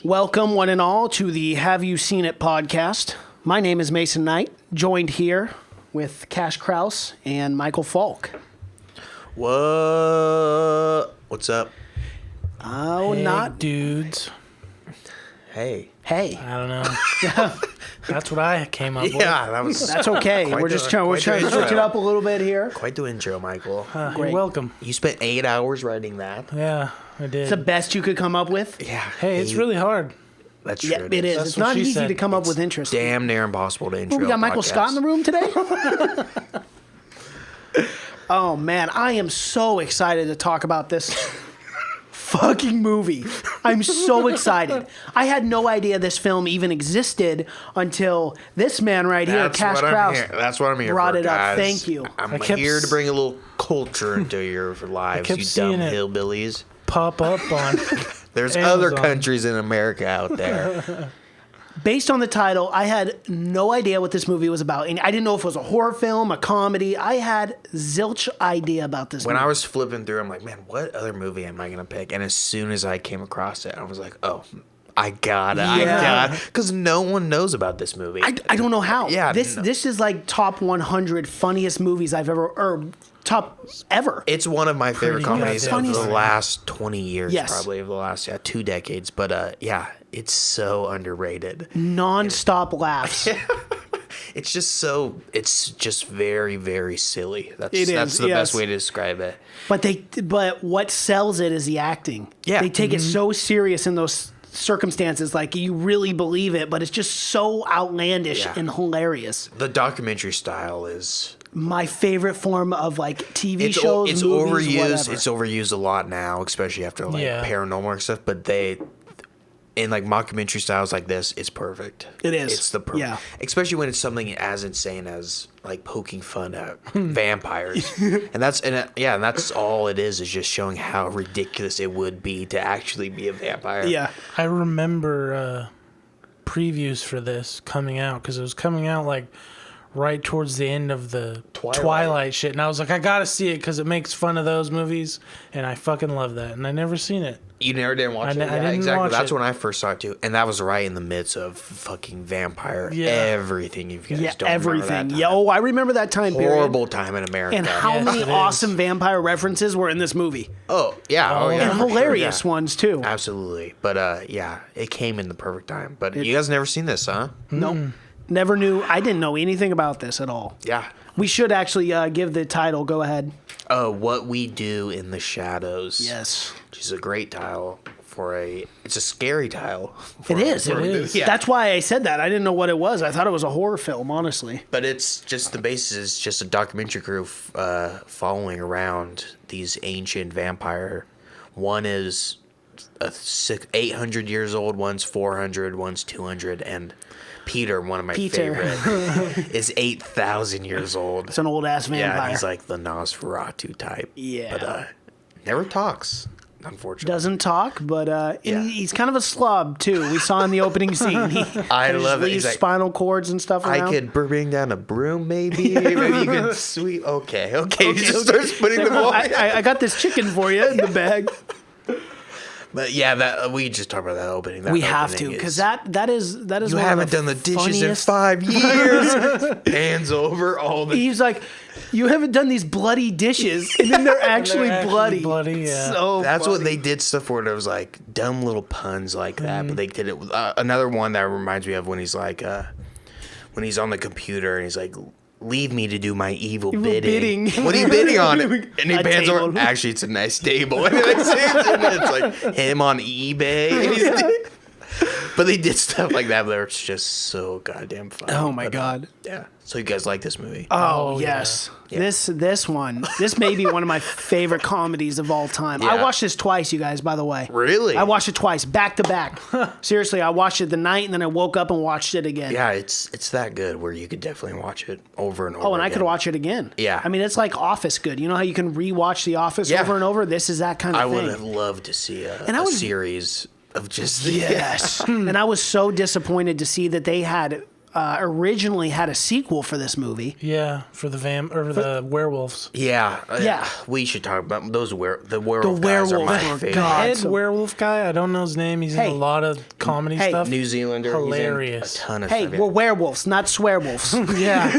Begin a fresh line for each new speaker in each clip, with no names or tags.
Welcome, one and all, to the Have You Seen It podcast. My name is Mason Knight, joined here with Cash Kraus and Michael Falk.
What's up?
Oh,
Hey,
not
dudes.
Hey.
Hey.
I don't know. That's what I came up with.
Yeah,
That's okay. We're trying to switch it up a little bit here.
Quite the intro, Michael.
You're welcome.
You spent 8 hours writing that?
Yeah, I did.
It's the best you could come up with.
Yeah.
Hey, it's really hard.
That's true.
Yeah, it is.
That's
It's
what
not
she
easy
said.
to come up with interest.
Damn near impossible to intro.
We got Michael
podcast.
Scott in the room today. Oh man, I am so excited to talk about this fucking movie. I'm so excited. I had no idea this film even existed until this man right here, Cash Kraus,
That's what I'm here
brought
for,
it up.
guys.
Thank you.
I'm
kept
here to bring a little culture into your lives,
kept
you
seeing
dumb
it.
hillbillies.
Pop up on.
There's
Amazon.
other countries in America out there.
Based on the title, I had no idea what this movie was about. And I didn't know if it was a horror film, a comedy. I had zilch idea about this
When
movie.
I was flipping through, I'm like, man, what other movie am I going to pick? And as soon as I came across it, I was like, oh, I got it. Because no one knows about this movie.
I don't know how.
Yeah,
This is like top 100 funniest movies I've ever, or top ever.
It's one of my favorite
Pretty
comedies of
goddamn
the
funny.
last 20 years,
Yes.
probably, of the last 2 decades. But it's so underrated.
Non-stop laughs.
It's just very, very silly. That's
It is,
that's the
yes.
best way to describe it.
But what sells it is the acting.
Yeah.
They take it so serious in those circumstances, like you really believe it, but it's just so outlandish
Yeah.
and hilarious.
The documentary style is
My favorite form of like TV
it's
shows,
it's
movies,
overused.
whatever.
It's overused a lot now, especially after like
Yeah.
paranormal and stuff. But in like mockumentary styles like this, it's perfect.
It is.
It's the perfect.
Yeah.
Especially when it's something as insane as like poking fun at vampires, and that's all it is just showing how ridiculous it would be to actually be a vampire.
Yeah.
I remember previews for this coming out because it was coming out like right towards the end of the Twilight shit. And I was like, I got to see it because it makes fun of those movies. And I fucking love that. And I never seen it.
You never did watch it.
I
Yeah,
didn't
exactly.
watch
That's
it.
when I first saw it too, and that was right in the midst of fucking vampire everything. You guys
Yeah,
don't remember
everything.
that time.
Yeah, oh, I remember that time period.
Horrible time in America.
And how
Yes,
many
it is.
awesome vampire references were in this movie?
Oh yeah,
And
for sure,
hilarious
yeah.
ones too.
Absolutely, but it came in the perfect time. But you guys never seen this, huh?
Nope. Never knew. I didn't know anything about this at all.
Yeah.
We should actually give the title. Go ahead.
What We Do in the Shadows.
Yes.
Which is a great title it's a scary title.
It is.
It is.
Yeah.
That's why I said that. I didn't know what it was. I thought it was a horror film, honestly.
But it's just the basis is just a documentary crew following around these ancient vampire. One is 800 years old, one's 400, one's 200, and Peter, one of my favorite, is 8,000 years old.
It's an old ass vampire.
Yeah, he's like the Nosferatu type.
Yeah.
But never talks, unfortunately.
Doesn't talk, but
Yeah.
he's kind of a slob too. We saw in the opening scene. He
I
just
love it.
leaves
He's like,
spinal cords and stuff around.
I could bring down a broom, maybe. Maybe you could sweep. Okay. He just starts putting them away.
I got this chicken for you in the bag.
But yeah, that we just talked about that opening. That
We have
opening
to, because
is-
that is
you
one of
haven't done the dishes in
funniest-
5 years. Pans over all the.
He's like, you haven't done these bloody dishes, and then they're actually bloody.
Yeah.
So
That's what
funny.
they did stuff where there was like dumb little puns like that, but they did it with another one that reminds me of when he's like when he's on the computer and he's like, leave me to do my evil bidding. What are you bidding on? And he
A
pans over.
table.
Actually, it's a nice table. And it's like him on eBay. And he's, but they did stuff like that where it's just so goddamn funny.
Oh my
But,
god.
yeah. So you guys like this movie?
Oh,
Oh,
yes.
yeah.
This may be one of my favorite comedies of all time. I
Yeah.
watched this twice, you guys, by the way.
Really?
I watched it twice, back to back. Seriously, I watched it the night and then I woke up and watched it again.
Yeah, it's that good where you could definitely watch it over and over.
Oh, and I could
again.
watch it again.
Yeah.
I mean, it's like Office good. You know how you can rewatch The Office
Yeah.
over and over? This is that kind of
I
thing.
would have loved to see a
And I was-
series of just
Yes. And I was so disappointed to see that they had originally had a sequel for this movie.
Yeah, for the the werewolves.
Yeah.
Yeah.
We should talk about those. The werewolf guys are
werewolf
my
were
favorite.
God.
Head
so-
werewolf guy. I don't know his name. He's in
Hey.
a lot of comedy
Hey.
stuff.
New Zealander.
Hilarious.
He's in a ton of
Hey,
stuff.
we're werewolves, not swearwolves.
Yeah.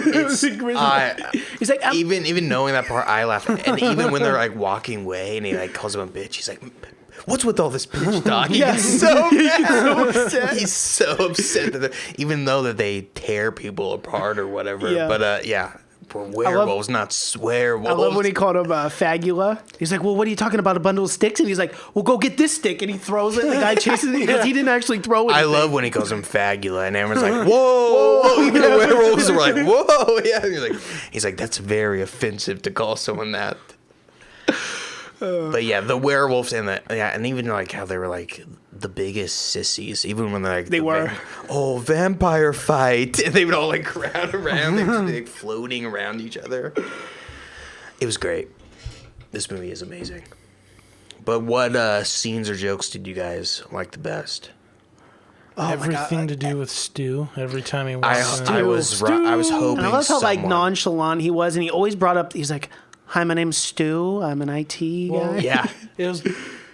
He's like,
Even knowing that part, I laugh. And even when they're like walking away, and he like calls him a bitch, he's like, "What's with all this bitch talk?" He gets so mad. He's so upset that even though that they tear people apart or whatever.
Yeah.
But we're werewolves, not swearwolves.
I love when he called him fagula. He's like, well, what are you talking about, a bundle of sticks? And he's like, well, go get this stick. And he throws it, and the guy chases it because he didn't actually throw it.
I love when he calls him fagula, and everyone's like, "Whoa!" whoa. Even the werewolves are like, "Whoa!" Yeah, and he's like, "That's very offensive to call someone that." But yeah, the werewolves and even like how they were like the biggest sissies, even when they're like
They were.
Vampire fight, and they would all like crowd around, they'd just be like floating around each other. It was great. This movie is amazing. But what scenes or jokes did you guys like the best?
Everything to do with Stu. Every time he walks in.
I was hoping.
And I love how like
someone-
nonchalant he was, and he always brought up, he's like, hi, my name's Stu. I'm an IT guy.
Yeah.
It was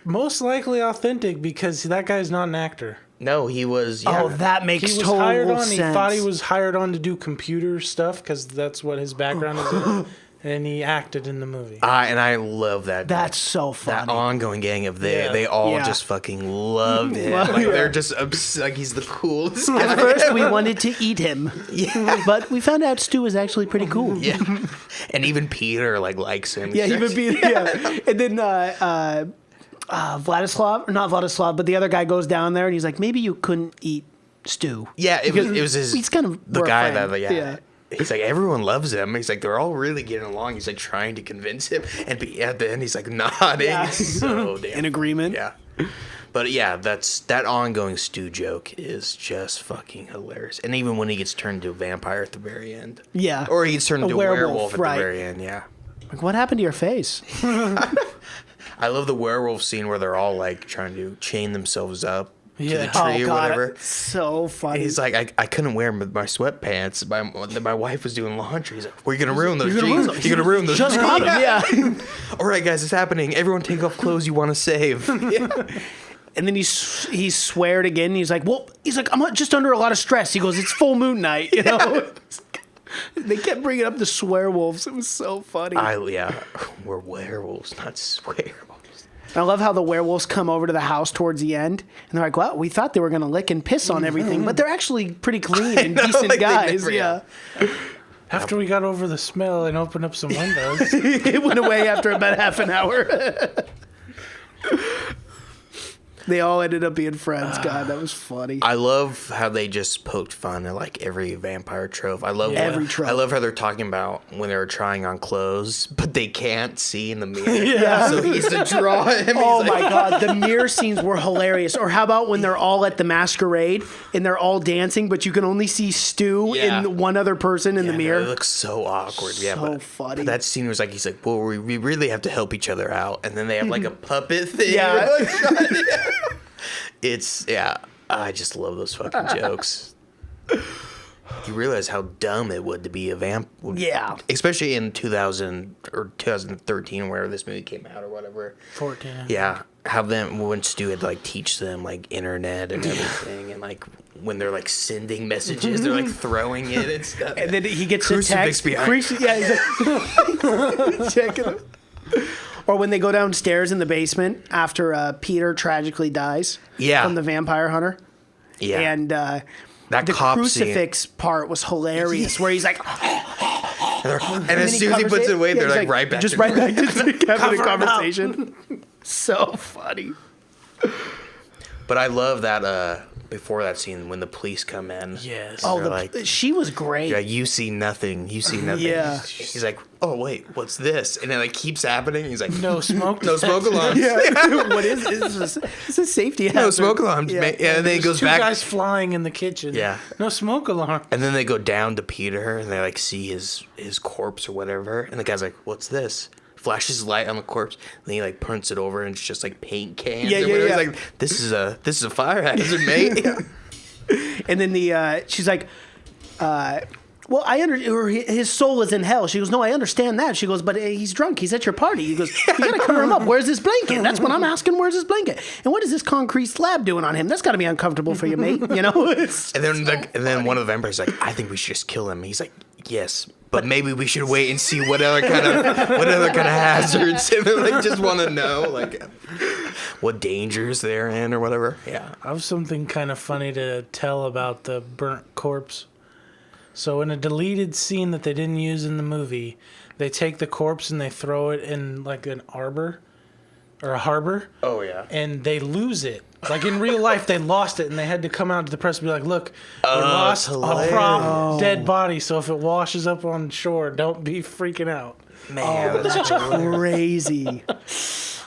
most likely authentic because that guy's not an actor.
No, he was. Yeah.
Oh, that makes
He was
total
hired on.
sense.
He thought he was hired on to do computer stuff because that's what his background is in, and he acted in the movie.
And I love that.
That's so funny.
that ongoing gang of they all
Yeah.
just fucking loved him.
Well,
Like
yeah.
they're just like he's the coolest
At
guy.
first, we wanted to eat him.
Yeah.
But we found out Stu is actually pretty cool.
Yeah. And even Peter like likes him.
Yeah, he would be. Yeah. And then Vladislav, or not Vladislav, but the other guy goes down there and he's like, maybe you couldn't eat Stu.
Yeah, it was his.
He's kind of
the
we're a
guy
friend.
that yeah. He's like, everyone loves him. He's like, they're all really getting along. He's like trying to convince him, and at the end, he's like nodding.
Yeah.
It's so damn
In agreement.
Yeah. But yeah, that ongoing Stu joke is just fucking hilarious. And even when he gets turned into a vampire at the very end.
Yeah.
Or he gets turned into a werewolf at
right.
the very end, yeah.
Like, what happened to your face?
I love the werewolf scene where they're all like trying to chain themselves up to the
Yeah.
tree or whatever.
it's so funny.
And he's like, I couldn't wear my sweatpants. My wife was doing laundry. He's like, well, you're going to ruin those jeans. You're going to ruin those
Just
jeans.
got him, yeah.
All right, guys, it's happening. Everyone take off clothes you want to save. Yeah.
And then he sweared again. He's like, I'm just under a lot of stress. He goes, it's full moon night, you know? They kept bringing up the swearwolves. It was so funny.
We're werewolves, not swearwolves.
I love how the werewolves come over to the house towards the end, and they're like, well, we thought they were going to lick and piss on everything, but they're actually pretty clean and decent
like they
guys.
never-
Yeah.
After we got over the smell and opened up some windows,
It went away after about half an hour. They all ended up being friends. God, that was funny.
I love how they just poked fun at like every vampire trope. I love
Every trope.
I love how they're talking about when they were trying on clothes, but they can't see in the mirror.
Yeah.
So he used to draw him.
Oh
He's
my
like,
God, the mirror scenes were hilarious. Or how about when they're all at the masquerade and they're all dancing, but you can only see Stu
Yeah.
and one other person in the
It
mirror?
looks so awkward. Yeah,
So funny.
But that scene was like, he's like, well, we really have to help each other out, and then they have like a puppet thing.
Yeah.
I just love those fucking jokes. You realize how dumb it would to be a vamp.
Yeah.
Especially in 2000 or 2013, where this movie came out or whatever.
14.
Yeah. How them, when Stu had to like teach them like internet and everything, and like when they're like sending messages, they're like throwing it and stuff.
And then he gets a
Crucifix
text.
behind.
He's like, checking him. Or when they go downstairs in the basement after Peter tragically dies from the vampire hunter.
Yeah.
And
that
the
cop
crucifix part was hilarious, where he's like,
and as
he
soon as he
covers
puts it away,
yeah,
they're
he's
like right back.
just
to
right back to having a
Cover 'em up.
conversation. So funny.
But I love that before that scene when the police come in.
Yes.
Oh,
they're like,
she was great.
yeah, you see nothing. You see nothing.
Yeah.
He's like, oh wait, what's this? And it like keeps happening. He's like,
No smoke.
no smoke alarms.
What is this? This is safety hazard.
No smoke alarms.
Yeah.
Yeah. And then it goes
Two
back.
guys flying in the kitchen.
Yeah.
No smoke alarm.
And then they go down to Peter and they like see his corpse or whatever. And the guy's like, what's this? Flashes light on the corpse. And then he like punts it over and it's just like paint cans.
Yeah,
or
yeah,
whatever.
yeah.
He's like, this is a fire hazard, mate.
And then she's like, Well, or his soul is in hell. She goes, no, I understand that. She goes, but he's drunk. He's at your party. He goes, you got to cover him up. Where's his blanket? That's what I'm asking. Where's his blanket? And what is this concrete slab doing on him? That's got to be uncomfortable for you, mate. You know?
And then one of the vampires is like, I think we should just kill him. He's like, yes, but maybe we should wait and see what other kind of hazards. And they just want to know like what dangers they're in or whatever. Yeah.
I have something kind of funny to tell about the burnt corpse. So in a deleted scene that they didn't use in the movie, they take the corpse and they throw it in like an arbor or a harbor.
Oh, yeah.
And they lose it. Like in real life, they lost it and they had to come out to the press and be like, look, we lost a prop dead body. So if it washes up on shore, don't be freaking out.
Man, that's
crazy.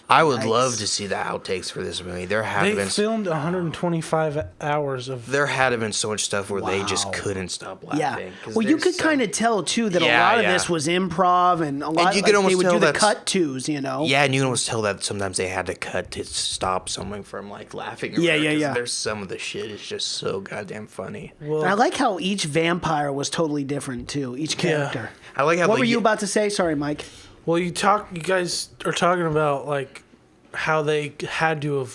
I would love to see the outtakes for this movie.
They filmed 125 hours of.
There had to been so much stuff where they just couldn't stop laughing.
Yeah. Well, you could kind of tell too that a lot of this was improv, and a lot.
You could almost
they would
tell
do the cut tos, you know.
Yeah, and you can almost tell that sometimes they had to cut to stop someone from like laughing.
Yeah.
There's some of the shit is just so goddamn funny.
Well, and I like how each vampire was totally different too. Each character.
I like how.
What were you about to say? Sorry, Mike.
Well, you guys are talking about like how they had to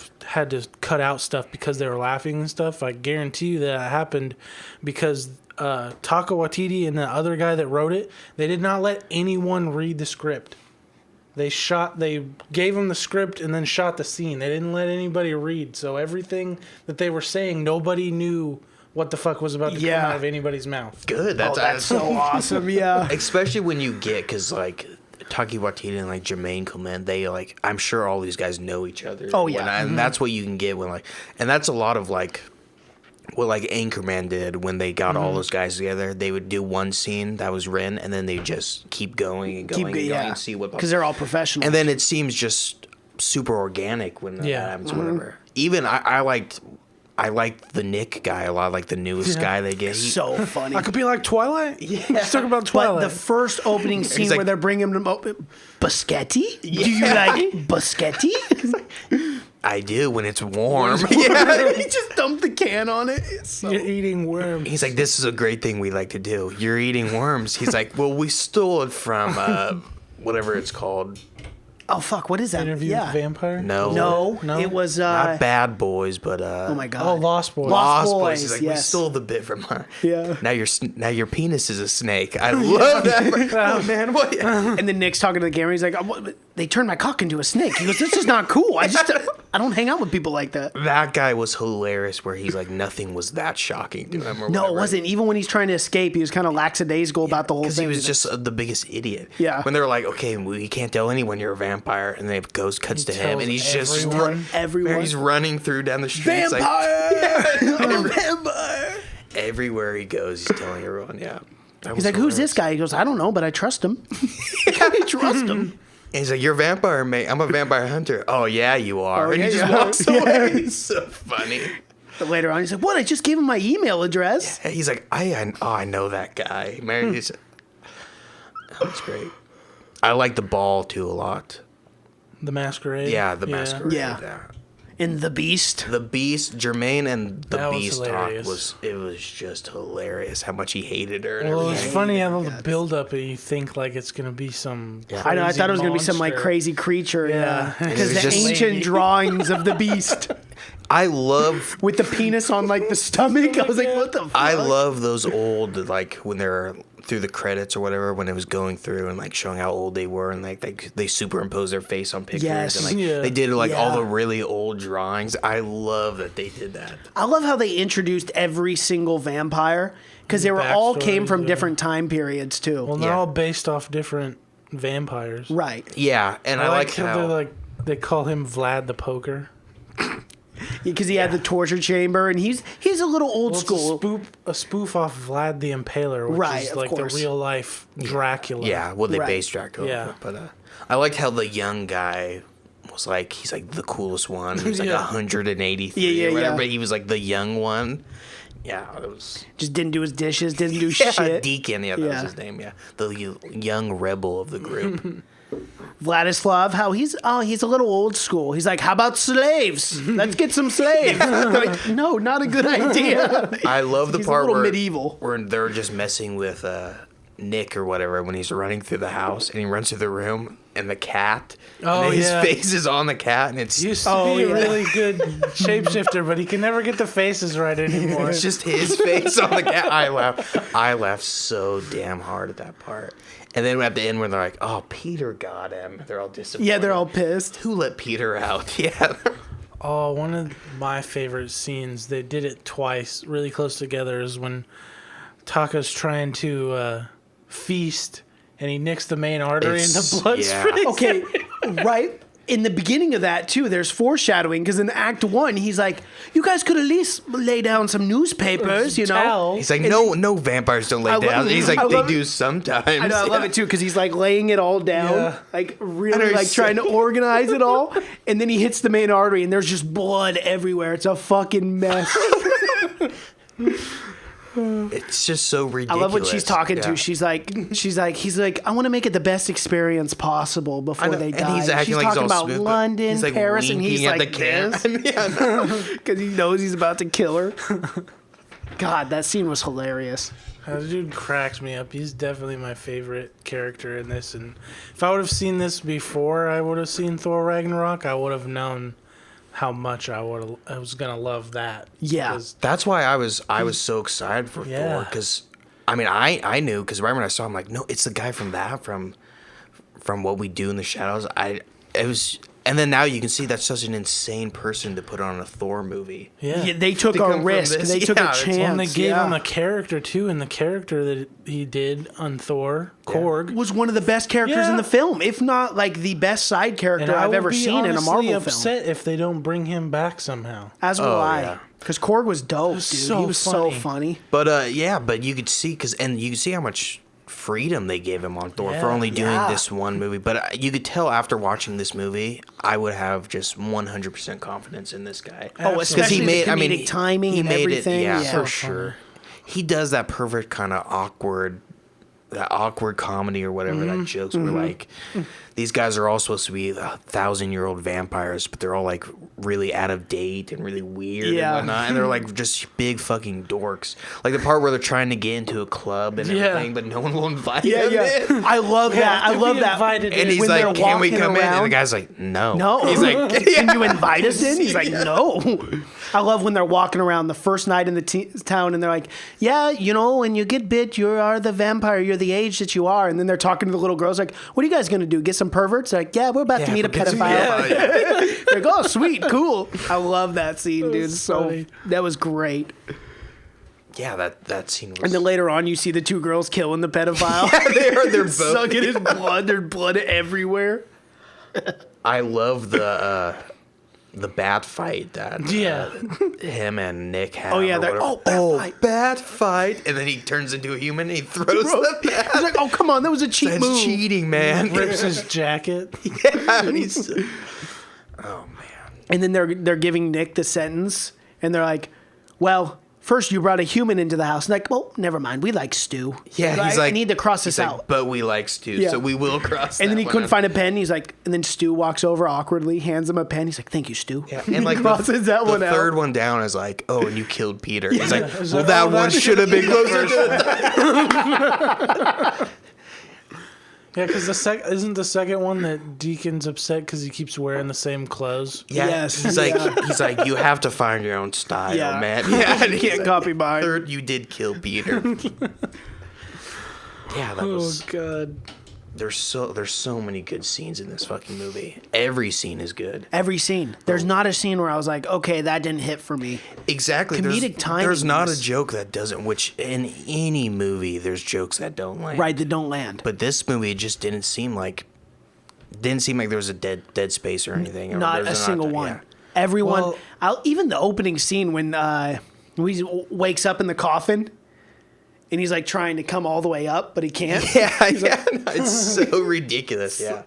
cut out stuff because they were laughing and stuff. I guarantee you that happened because Taika Waititi and the other guy that wrote it, they did not let anyone read the script. They gave them the script and then shot the scene. They didn't let anybody read. So everything that they were saying, nobody knew what the fuck was about to come out of anybody's mouth.
Good.
That's so awesome. Yeah.
Especially when you get, because like Taika Waititi and like Jemaine Clement, they like, I'm sure all these guys know each other.
Oh yeah.
And that's what you can get when like, and that's a lot of like what like Anchorman did when they got all those guys together. They would do one scene that was written and then they just keep going and going and see what,
because they're all professionals.
And then it seems just super organic when that happens, whatever. Even I liked the Nick guy a lot, like the newest guy they get.
So funny.
I could be like Twilight.
Yeah.
Let's talk about Twilight.
But the first opening scene where they're bringing him Biscotti?
Yeah.
Do you like Biscotti?
I do when it's warm.
He just dumped the can on it.
You're eating worms.
He's like, this is a great thing we like to do. You're eating worms. He's like, well, we stole it from whatever it's called.
Oh fuck! What is that?
Interview with Vampire?
No.
It was
not Bad Boys, but
oh my god!
Oh, Lost Boys.
Lost Boys.
He's like,
yes.
we stole the bit from her.
Yeah.
Now your penis is a snake. I love that. Oh man, what?
And then Nick's talking to the camera. He's like, they turned my cock into a snake. He goes, this is not cool. I don't hang out with people like that.
That guy was hilarious. Where he's like, nothing was that shocking to him. Or
no,
whatever.
it wasn't. Even when he's trying to escape, he was kind of lackadaisical about the whole thing.
Because he was just the biggest idiot.
Yeah.
When they were like, okay, we can't tell anyone you're a vampire, and then Ghost cuts to him, and he's just
everyone.
He's running through down the street.
Vampire! Vampire!
Everywhere he goes, he's telling everyone,
He's like, who's this guy? He goes, I don't know, but I trust him. I trust him.
And he's like, you're a vampire, mate. I'm a vampire hunter. Oh, yeah, you are.
Oh,
and he just walks away. It's so funny.
But later on, he's like, what? I just gave him my email address.
Yeah, he's like, I know that guy. That's great. I like the ball, too, a lot.
The Masquerade?
Yeah, the Masquerade.
Yeah. And The Beast.
The Beast, Jermaine and the Beast talk was just hilarious. How much he hated her. And
well, it's
everything.
funny how the build up, and you think like it's gonna be some.
I know. I thought it was gonna be some like crazy creature. Yeah, because the ancient drawings of the Beast.
I love
with the penis on like the stomach. I was like, what the fuck?
I love those old, like when they're through the credits or whatever, when it was going through and like showing how old they were, and like they superimpose their face on pictures.
Yes.
And like they did like all the really old drawings. I love that they did that.
I love how they introduced every single vampire because they were all came from different time periods too.
Well, they're all based off different vampires.
Right.
Yeah, and I like how
they call him Vlad the Poker.
Because he had the torture chamber, and he's a little old school.
A spoof off Vlad the Impaler, which is like the real life Dracula.
Yeah, well, they based Dracula.
Yeah.
But I liked how the young guy was like, he's like the coolest one. He was like 183 or whatever, but he was like the young one. Yeah, it was...
Just didn't do his dishes, didn't do shit.
Deacon, that was his name, The young rebel of the group.
Vladislav, how he's a little old school. He's like, how about slaves? Let's get some slaves. Like, no, not a good idea.
I love the
He's
part
a little
where
medieval.
where they're just messing with Nick or whatever when he's running through the house and he runs through the room and the cat.
Oh,
and his
yeah.
face is on the cat and it's
He used to be a really good shapeshifter, but he can never get the faces right anymore.
it's just his face on the cat. I laughed so damn hard at that part. And then at the end when they're like, "Oh, Peter got him," they're all disappointed.
Yeah, they're all pissed.
Who let Peter out? Yeah.
Oh, one of my favorite scenes, they did it twice, really close together, is when Taka's trying to feast and he nicks the main artery and the blood sprays.
Okay, right in the beginning of that too, there's foreshadowing because in Act 1, he's like, "You guys could at least lay down some newspapers, you know."
Towel.
He's like, no vampires don't lay down. He's like, they do sometimes.
I know, I love it too because he's like laying it all down,
Yeah.
like really like trying to organize it all, and then he hits the main artery and there's just blood everywhere. It's a fucking mess.
It's just so
I
ridiculous.
love what she's talking
Yeah.
to. He's like, I want to make it the best experience possible before they die.
And he's acting
she's
like he's
talking
all
about
smooth, but
London,
he's like
Paris, and he's
winking
like
at the cam.
this
Yeah, no.
because he knows he's about to kill her. God, that scene was hilarious.
That dude cracks me up. He's definitely my favorite character in this. And if I would have seen this before I would have seen Thor Ragnarok, I would have known how much I was gonna love that.
Yeah.
'Cause
That's why I was so excited for
Yeah.
Thor because I mean I knew because right when I saw him like no it's the guy from What We Do in the Shadows. And then now you can see that's such an insane person to put on a Thor movie.
Yeah.
Yeah, they took
To come
a
from
risk.
this,
They took
yeah,
a
it's-
chance.
And they gave
yeah.
him a character too, and the character that he did on Thor, Korg,
was one of the best characters
Yeah.
in the film, if not like the best side
and
character
I
I've
would
ever
be
seen in a
honestly
Marvel
upset
film.
if they don't bring him back somehow.
As will
Oh,
I,
yeah.
because Korg was dope, dude.
so
he was so
funny.
funny.
But but you could see and you could see how much freedom they gave him on Thor for
Yeah.
only doing
Yeah.
this one movie. But you could tell after watching this movie, I would have just 100% confidence in this guy.
Oh,
Because
especially the comedic timing and everything.
Yeah,
Yeah.
for
So
sure. He does that perfect kind of awkward comedy or whatever that jokes were like. These guys are all supposed to be 1,000-year-old vampires, but they're all like really out of date and really weird
Yeah.
and whatnot. And they're like just big fucking dorks. Like the part where they're trying to get into a club and
Yeah.
everything, but no one will invite
Yeah,
them
yeah.
in.
I love that. I
to
love
be
that.
invited
And
in.
he's
When
like,
they're
"Can we
walking
come in?" And the
around-
guy's like, "No."
No.
He's like,
Can you invite us in? He's like, no. I love when they're walking around the first night in the town and they're like, yeah, you know, when you get bit, you are the vampire. You're the age that you are. And then they're talking to the little girls like, what are you guys going to do? Get some perverts? They're like, yeah, we're about to meet a pedophile. They're like, oh, sweet, cool. I love that scene, dude. So
funny.
that was great.
Yeah, that scene was.
And then later on, you see the two girls killing the pedophile.
they're both
sucking his blood. There's blood everywhere.
I love the bat fight that
Yeah.
him and Nick have.
Oh, yeah,
or
they're-
whatever.
oh, bat fight.
bat fight, and then he turns into a human and he throws the bat.
He's like, oh, come on, that was a cheap
That's
move.
cheating, man.
Rips his jacket.
Yeah, and he's. Oh man.
And then they're giving Nick the sentence, and they're like, "Well, first you brought a human into the house." And like, well, never mind. We like stew.
Yeah, he's like,
I need to cross this
he's like,
out.
but we like Stu,
Yeah.
so we will cross.
And then
that
he
one
couldn't
out.
find a pen. He's like, and then Stu walks over awkwardly, hands him a pen. He's like, "Thank you, Stu."
Yeah, and like
crosses that one
the
out.
third one down is like, oh, and you killed Peter. He's like,
He's
well,
like,
that
oh,
one
that
should have been closer to the
Yeah, because isn't the second one that Deacon's upset because he keeps wearing the same clothes?
Yeah,
Yes.
he's like,
Yeah.
he's like, you have to find your own style,
Yeah.
man. Yeah, and
You
he's
can't
like,
copy mine.
Third, you did kill Peter. Yeah, that was.
God.
There's so many good scenes in this fucking movie. Every scene is good.
Every scene. There's not a scene where I was like, "Okay, that didn't hit for me."
Exactly.
Comedic timing
There's not
was-
a joke that doesn't. Which in any movie, there's jokes that don't land.
Right, that don't land.
But this movie just didn't seem like there was a dead space or anything. or
Not
there
a
was
single
yeah.
one. Everyone,
Well-
even the opening scene when he wakes up in the coffin. And he's like trying to come all the way up, but he can't.
Yeah, yeah, no, it's so ridiculous. Yeah.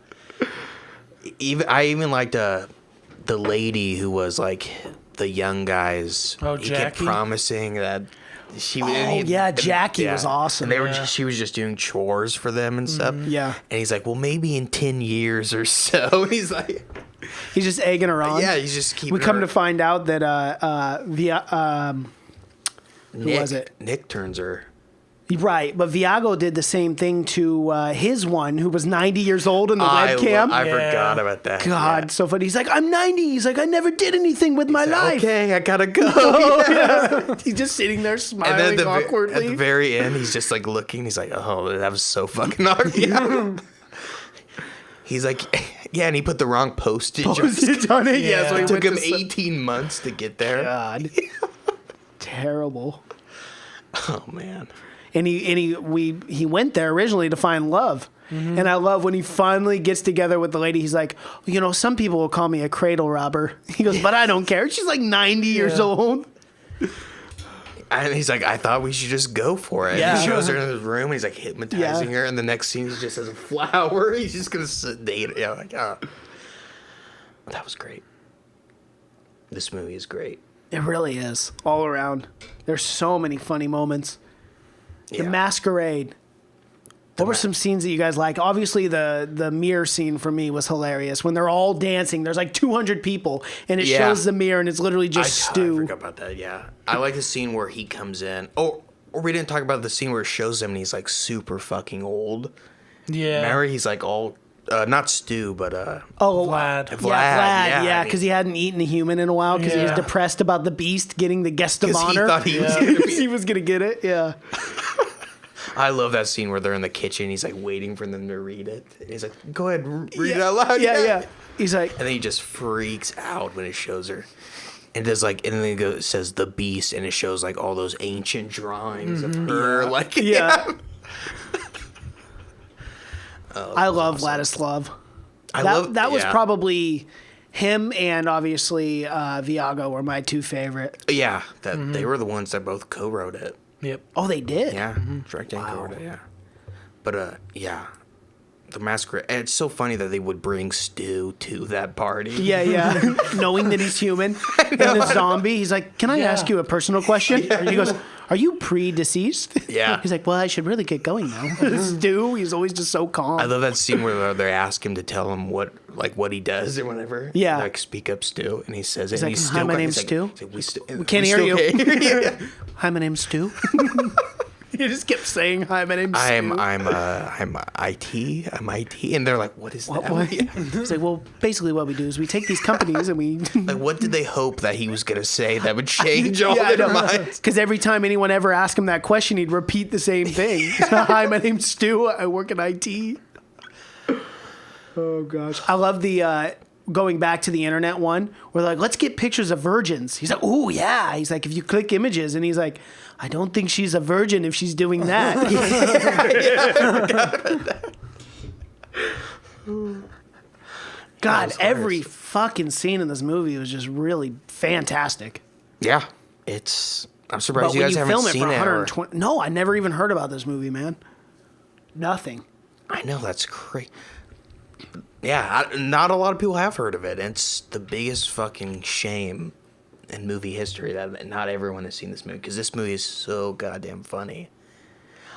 I even liked the lady who was like the young guys.
Oh,
he kept
Jackie?
promising that
Jackie was awesome.
And they were she was just doing chores for them and stuff.
Yeah.
And he's like, well, maybe in 10 years or so. He's like,
he's just egging her on.
yeah, he's just keeping.
We come to find out that who was it?
Nick turns her.
Right, but Viago did the same thing to his one, who was 90 years old in the webcam.
I forgot about that.
God, so funny. He's like, I'm 90. He's like, I never did anything with my life.
Okay, I gotta go.
Yeah. He's just sitting there smiling awkwardly.
At the very end, he's just like looking. He's like, oh, that was so fucking awkward. He's like, yeah, and he put the wrong postage
on it. Yeah, so
it took him 18 months to get there.
God. Terrible.
Oh, man.
And he went there originally to find love. Mm-hmm. And I love when he finally gets together with the lady. He's like, you know, some people will call me a cradle robber. He goes, but I don't care. She's like 90 years old.
And he's like, I thought we should just go for it.
Yeah.
He shows her in his room. And he's like hypnotizing her. And the next scene is just as a flower. He's just going to sedate her. Yeah, like, oh. That was great. This movie is great.
It really is. All around. There's so many funny moments. The masquerade. What were some scenes that you guys like? Obviously, the mirror scene for me was hilarious. When they're all dancing, there's like 200 people, and it shows the mirror, and it's literally just Stu.
I forgot about that, yeah. I like the scene where he comes in. Oh, or we didn't talk about the scene where it shows him, and he's like super fucking old.
Yeah.
Remember, he's like all... not Stu, but...
Vlad.
Vlad,
Yeah, because he hadn't eaten a human in a while because he was depressed about the beast getting the guest of honor.
He thought he was going to be...
he was going to get it, yeah.
I love that scene where they're in the kitchen. He's like waiting for them to read it. And he's like, go ahead, read it out loud.
Yeah. He's like...
And then he just freaks out when it shows her. And does like, and then it says the beast, and it shows like all those ancient drawings of her. Like,
Oh, I love Vladislav. That was probably him, and obviously Viago were my two favorite.
Yeah, they were the ones that both co-wrote it.
Yep.
Oh, they did?
Yeah, directed and co-wrote it, yeah. But, yeah, the masquerade. And it's so funny that they would bring Stu to that party.
Yeah. Knowing that he's human and a zombie. He's like, can I ask you a personal question? And he goes, are you pre-deceased?
Yeah.
He's like, well, I should really get going now. Stu, he's always just so calm.
I love that scene where they ask him to tell him what he does or whatever.
Yeah.
Like, speak up, Stu. And he says it.
He's
and
like,
he's
hi, my name's Stu.
We
can't hear you.
Yeah.
Hi, my name's Stu. He just kept saying, hi, my name's Stu.
I'm IT. I'm IT. And they're like, what is that?
What? He's like, well, basically what we do is we take these companies and we...
Like, what did they hope that he was going to say that would change all their minds?
Because every time anyone ever asked him that question, he'd repeat the same thing. Hi, my name's Stu. I work in IT. Oh, gosh. I love the... going back to the internet one, where they're like, let's get pictures of virgins. He's like, oh, yeah. He's like, if you click images, and he's like, I don't think she's a virgin if she's doing that. God, every fucking scene in this movie was just really fantastic.
Yeah. I'm surprised you guys haven't seen it.
No, I never even heard about this movie, man. Nothing.
I know, that's crazy. Yeah, not a lot of people have heard of it. It's the biggest fucking shame in movie history that not everyone has seen this movie, because this movie is so goddamn funny.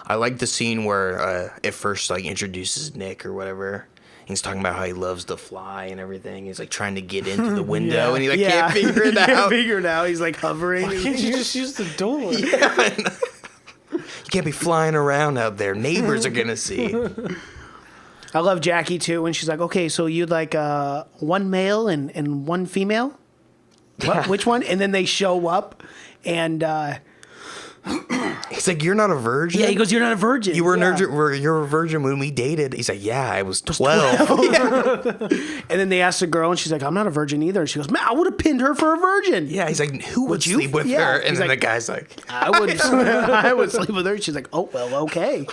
I like the scene where it first like introduces Nick or whatever. He's talking about how he loves to fly and everything. He's like trying to get into the window and he like can't figure it out.
Can't figure it out. He's like hovering.
Why can't you just use the door?
Yeah, you can't be flying around out there. Neighbors are gonna see.
I love Jackie too when she's like, okay, so you'd like one male and one female? What? Which one? And then they show up and
he's like, you're not a virgin?
Yeah, he goes, you're not a virgin.
You were you're a virgin when we dated. He's like, yeah, I was 12.
Yeah. And then they asked the girl and she's like, I'm not a virgin either. And she goes, man, I would have pinned her for a virgin.
Yeah, he's like, who would sleep with her? And then the guy's like,
I would sleep with her. She's like, oh, well, okay.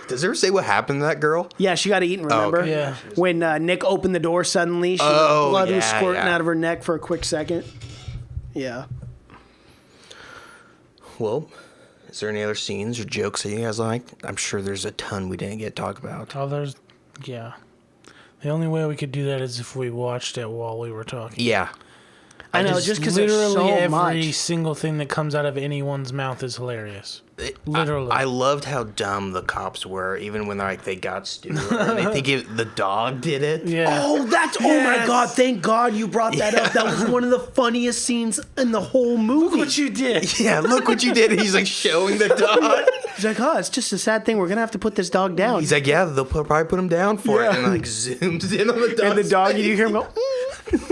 Does it ever say what happened to that girl?
Yeah, she got eaten, remember?
Okay. Yeah.
When Nick opened the door suddenly, blood was squirting out of her neck for a quick second. Yeah.
Well, is there any other scenes or jokes that you guys like? I'm sure there's a ton we didn't get to talk about.
Oh, yeah. The only way we could do that is if we watched it while we were talking.
Yeah.
I know, just because there's
literally
so
every
much.
single thing that comes out of anyone's mouth is hilarious. Literally.
I loved how dumb the cops were, even when they got Stu. And they think the dog did it.
Yeah.
Oh, oh my God! Thank God you brought that up. That was one of the funniest scenes in the whole movie.
Look what you did.
Yeah, look what you did. And he's like showing the dog.
He's like, oh, it's just a sad thing. We're gonna have to put this dog down.
He's like, yeah, they'll probably put him down for
Yeah.
it. And like zooms in on the dog.
and the dog, you hear him go.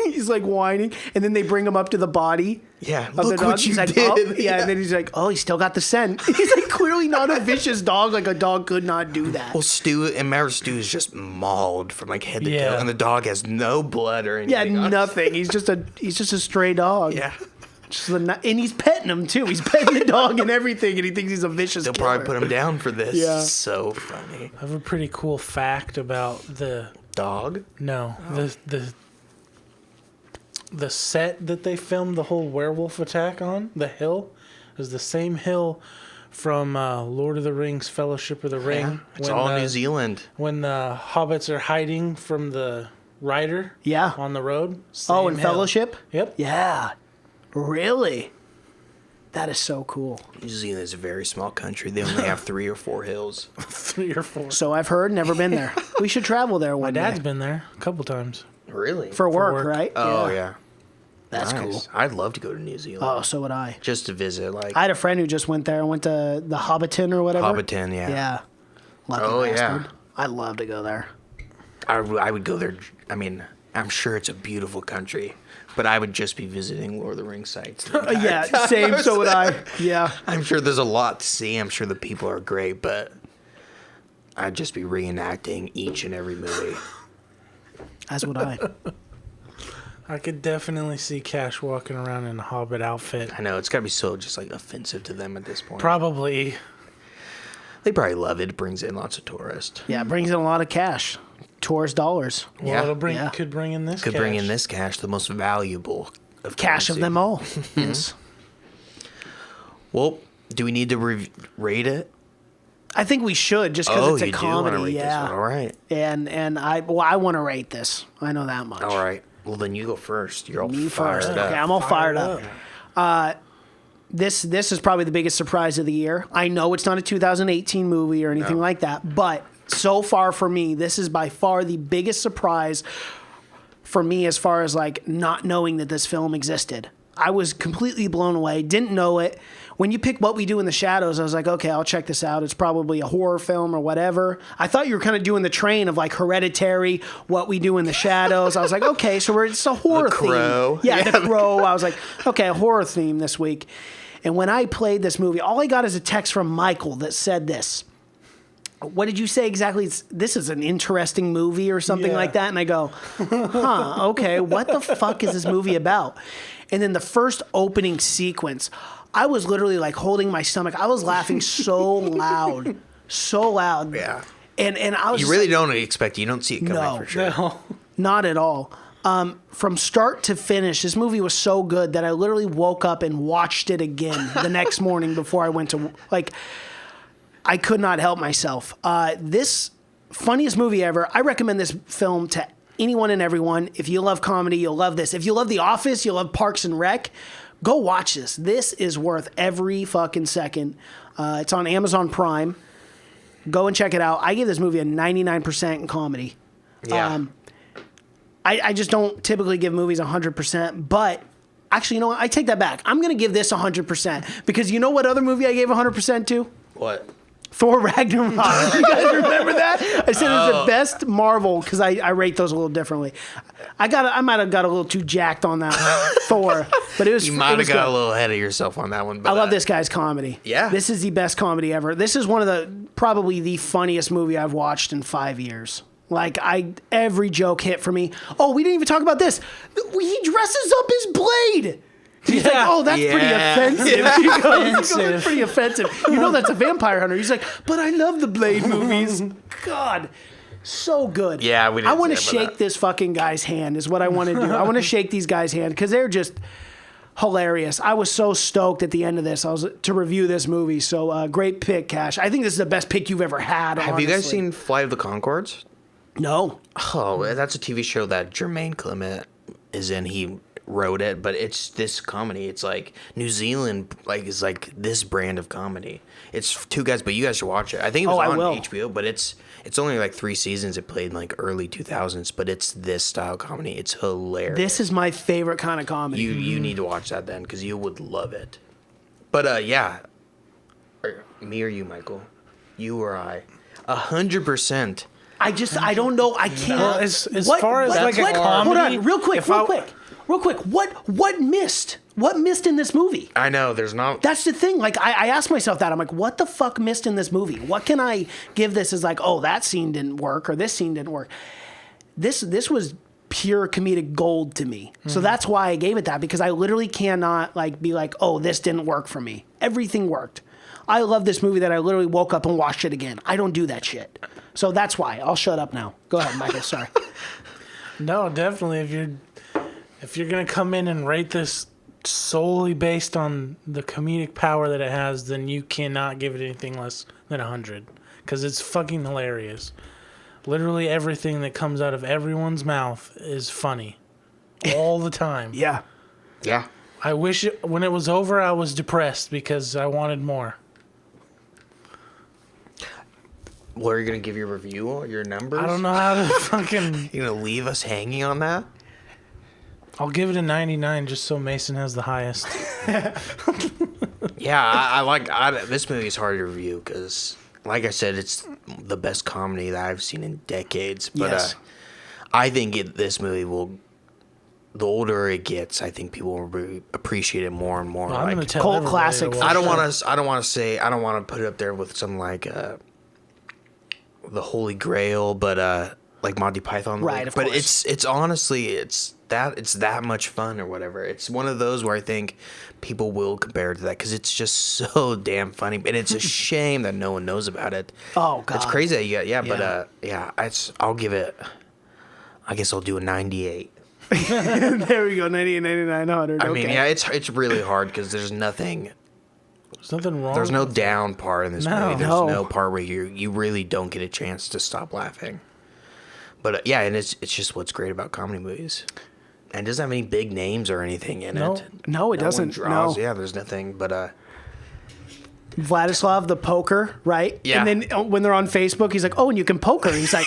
He's like whining, and then they bring him up to the body.
Yeah,
Of the
look
dog.
what you
He's like,
did.
oh, yeah, and then he's like, oh, he's still got the scent. He's like clearly not a vicious dog. Like a dog could not do that.
Well, Stu is just mauled from like head to
Yeah.
toe, and the dog has no blood or
Yeah,
anything. on it.
nothing. He's just a stray dog.
Yeah,
And he's petting him too. He's petting the dog and everything, and he thinks he's a vicious
they'll
killer.
probably put him down for this.
Yeah.
So funny.
I have a pretty cool fact about
Dog.
the set that they filmed the whole werewolf attack on, the hill, is the same hill from Lord of the Rings, Fellowship of the Ring.
Yeah, it's all New Zealand.
When the hobbits are hiding from the rider
Yeah.
on the road.
Oh,
Same
in
hill.
Fellowship?
Yep.
Yeah. Really? That is so cool.
New Zealand is a very small country. They only have 3 or 4 hills.
3 or 4.
So I've heard, never been there. We should travel there one
My dad's
day.
been there a couple times.
Really?
For work,
work.
right?
Oh yeah.
That's
Nice.
cool.
I'd love to go to New Zealand.
Oh, so would I.
Just to visit, like
I had a friend who just went there and went to the Hobbiton or whatever.
Hobbiton. Yeah.
Yeah. Lucky
Oh, yeah.
bastard. I'd love to go there.
I would go there. I mean, I'm sure it's a beautiful country, but I would just be visiting Lord of the Rings sites.
Yeah, same. So would I. Yeah.
I'm sure there's a lot to see. I'm sure the people are great, but I'd just be reenacting each and every movie.
As would I.
I could definitely see Cash walking around in a hobbit outfit.
I know it's gotta be so just like offensive to them at this point.
Probably.
They probably love it. It brings in lots of tourists.
Yeah, it brings in a lot of cash. Tourist dollars.
Well,
Yeah.
it'll bring
Yeah.
could bring in this
Could
cash.
bring in this cash, the most valuable of
Cash of
currency.
them all. Yes.
Well, do we need to rate it?
I think we should just because it's a
you do want to
comedy.
rate this
Yeah.
one. All right.
And I want to rate this. I know that much.
All right. Well, then you go first. You're all
Me
fired
first.
up.
Okay, I'm all fired up. This is probably the biggest surprise of the year. I know it's not a 2018 movie or anything like that, but so far for me, this is by far the biggest surprise for me as far as like not knowing that this film existed. I was completely blown away, didn't know it. When you picked What We Do in the Shadows, I was like, okay, I'll check this out. It's probably a horror film or whatever. I thought you were kind of doing the train of like Hereditary, What We Do in the Shadows. I was like, okay, so it's a horror
Crow.
theme. Yeah, The Crow. I was like, okay, a horror theme this week. And when I played this movie, all I got is a text from Michael that said this. What did you say exactly? This is an interesting movie or something
Yeah.
like that. And I go, huh, okay, what the fuck is this movie about? And then the first opening sequence, I was literally like holding my stomach. I was laughing so loud, so loud.
Yeah.
And I was
You
just
really
like,
don't expect it. You don't see it coming
No.
for sure.
No.
not at all. From start to finish, this movie was so good that I literally woke up and watched it again the next morning before I went to, like, I could not help myself. This funniest movie ever. I recommend this film to anyone and everyone. If you love comedy, you'll love this. If you love The Office, you love Parks and Rec, go watch this. This is worth every fucking second. It's on Amazon Prime. Go and check it out. I give this movie a 99% in comedy.
Yeah.
I just don't typically give movies 100%, but actually, you know what? I take that back. I'm going to give this 100% because you know what other movie I gave 100% to?
What?
Thor Ragnarok. You guys remember that? I said it's the best Marvel because I rate those a little differently. I might have got a little too jacked on that Thor, but it was.
You
it
might
was
have got
good.
a little ahead of yourself on that one. But
I love this guy's comedy.
Yeah.
This is the best comedy ever. This is one of the probably the funniest movie I've watched in 5 years. Like every joke hit for me. Oh, we didn't even talk about this. He dresses up his blade. He's like, oh, that's pretty
Yeah.
offensive. He goes, that's pretty offensive. You know that's a vampire hunter. He's like, but I love the Blade movies. God, so good.
Yeah, we didn't
I want to
say about
shake
that.
this fucking guy's hand is what I want to do. I want to shake these guys' hand because they're just hilarious. I was so stoked at the end of this. I was to review this movie. So great pick, Cash. I think this is the best pick you've ever had.
Have you guys
honestly.
seen Flight of the Conchords?
No.
Oh, that's a TV show that Jemaine Clement is in. He wrote it, but it's this comedy. It's like New Zealand is like this brand of comedy. It's two guys, but you guys should watch it. I think it was on HBO, but it's only like 3 seasons. It played in like early 2000s, but it's this style comedy. It's hilarious.
This is my favorite kind of comedy.
You need to watch that then, because you would love it. But yeah, me or you, Michael, you or I, 100%.
I don't know. I can't.
Well, as far as like a comedy,
hold on, real quick. What missed? What missed in this movie?
I know there's not.
That's the thing. Like I asked myself that. I'm like, what the fuck missed in this movie? What can I give this as like, oh, that scene didn't work or this scene didn't work. This was pure comedic gold to me. So that's why I gave it that, because I literally cannot like be like, oh, this didn't work for me. Everything worked. I love this movie that I literally woke up and watched it again. I don't do that shit. So that's why. I'll shut up now. Go ahead, Michael. Sorry.
No, definitely. If you're gonna come in and rate this solely based on the comedic power that it has, then you cannot give it anything less than 100, because it's fucking hilarious. Literally everything that comes out of everyone's mouth is funny, all the time.
Yeah.
Yeah.
I wish when it was over, I was depressed because I wanted more.
What, are you going to give your review or your numbers?
I don't know how to fucking...
You going to leave us hanging on that?
I'll give it a 99 just so Mason has the highest.
Yeah, I like... this movie is hard to review because, like I said, it's the best comedy that I've seen in decades. But
Yes.
I think this movie will... The older it gets, I think people will really appreciate it more and more.
Well, I'm gonna tell
cult
everybody
classic.
to watch
I don't
it.
want to put it up there with something like the Holy Grail, but like Monty Python.
Right, of
but
course.
it's honestly it's that much fun or whatever. It's one of those where I think people will compare it to that because it's just so damn funny, and it's a shame that no one knows about it.
Oh God.
It's crazy that I'll give it. I guess I'll do a 98.
There we go. 98, 99, 100.
I mean, yeah, it's really hard because there's nothing.
There's nothing wrong.
There's no
with
down part in this
No.
movie. There's
No.
no part where you really don't get a chance to stop laughing. But yeah, and it's just what's great about comedy movies. And it doesn't have any big names or anything in
No.
it.
No, it doesn't.
Draws.
No.
Yeah, there's nothing. But
Vladislav the poker, right?
Yeah.
And then when they're on Facebook, he's like, "Oh, and you can poker." He's like,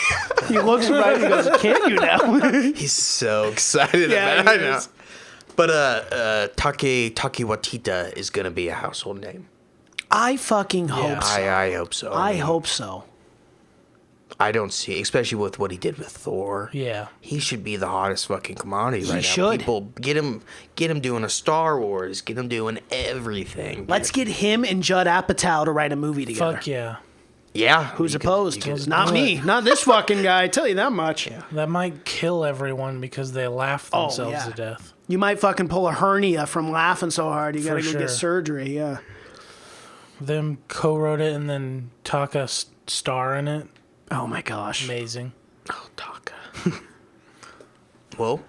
he looks right and he goes, "Can you now?"
he's so excited
Yeah,
about it.
he
I know.
is.
But Taika Waititi is gonna be a household name.
I fucking hope so.
I hope so.
I
mean,
hope so.
I don't see, especially with what he did with Thor.
Yeah.
He should be the hottest fucking commodity right now.
should.
People get him doing a Star Wars, get him doing everything.
Let's get him and Judd Apatow to write a movie together.
Fuck yeah.
Yeah.
Who's
you could-
opposed?
you could-
Not me. Not this fucking guy. I tell you that much.
That might kill everyone because they laugh themselves
yeah.
to death.
You might fucking pull a hernia from laughing so hard. You gotta go
sure.
get surgery. Yeah.
Them co-wrote it and then Taika star in it.
Oh my gosh.
Amazing.
Oh, Taika. Well,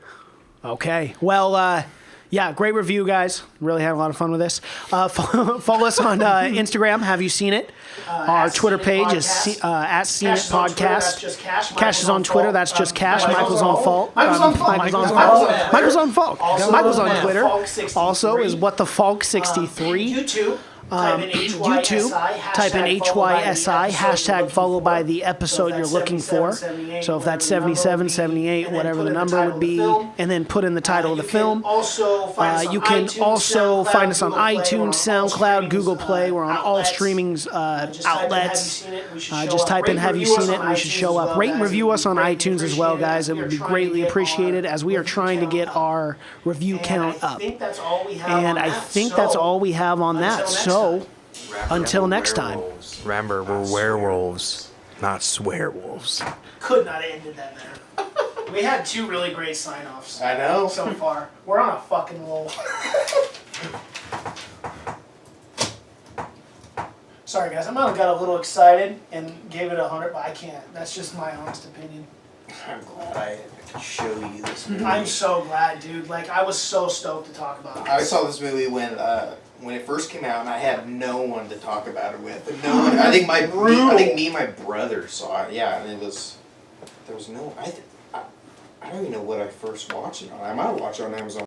Okay. Well, yeah, great review, guys. Really had a lot of fun with this. Follow us on Instagram. Have you seen it? Our Twitter page is at Seen It Podcast. Cash is on Twitter. That's just Cash. Michael's on fault. Michael's on fault. Michael's on fault. Michael's on Twitter. Also is What the Falk 63.
YouTube.
YouTube, type in HYSI, hashtag followed by the episode you're looking for. So if that's 77, 78, whatever the number would be, and then put in the title of the film. You can also find us on iTunes, SoundCloud, Google Play. We're on all streaming outlets. Just type in Have You Seen It? And we should show up. Rate and review us on iTunes as well, guys. It would be greatly appreciated as we are trying to get our review count up. And I think that's all we have on that. So, until next time.
remember, we're werewolves, not swearwolves.
Could not have ended that better. We had 2 really great sign-offs
I know.
so far. We're on a fucking roll. Sorry, guys. I might have got a little excited and gave it 100, but I can't. That's just my honest opinion.
I'm glad I could show you this movie.
I'm so glad, dude. Like, I was so stoked to talk about
I
this.
saw this movie when it first came out, and I had no one to talk about it with. And no one, I think me and my brother saw it. Yeah, and there was no. I don't even know what I first watched it on. I might have watched it on Amazon.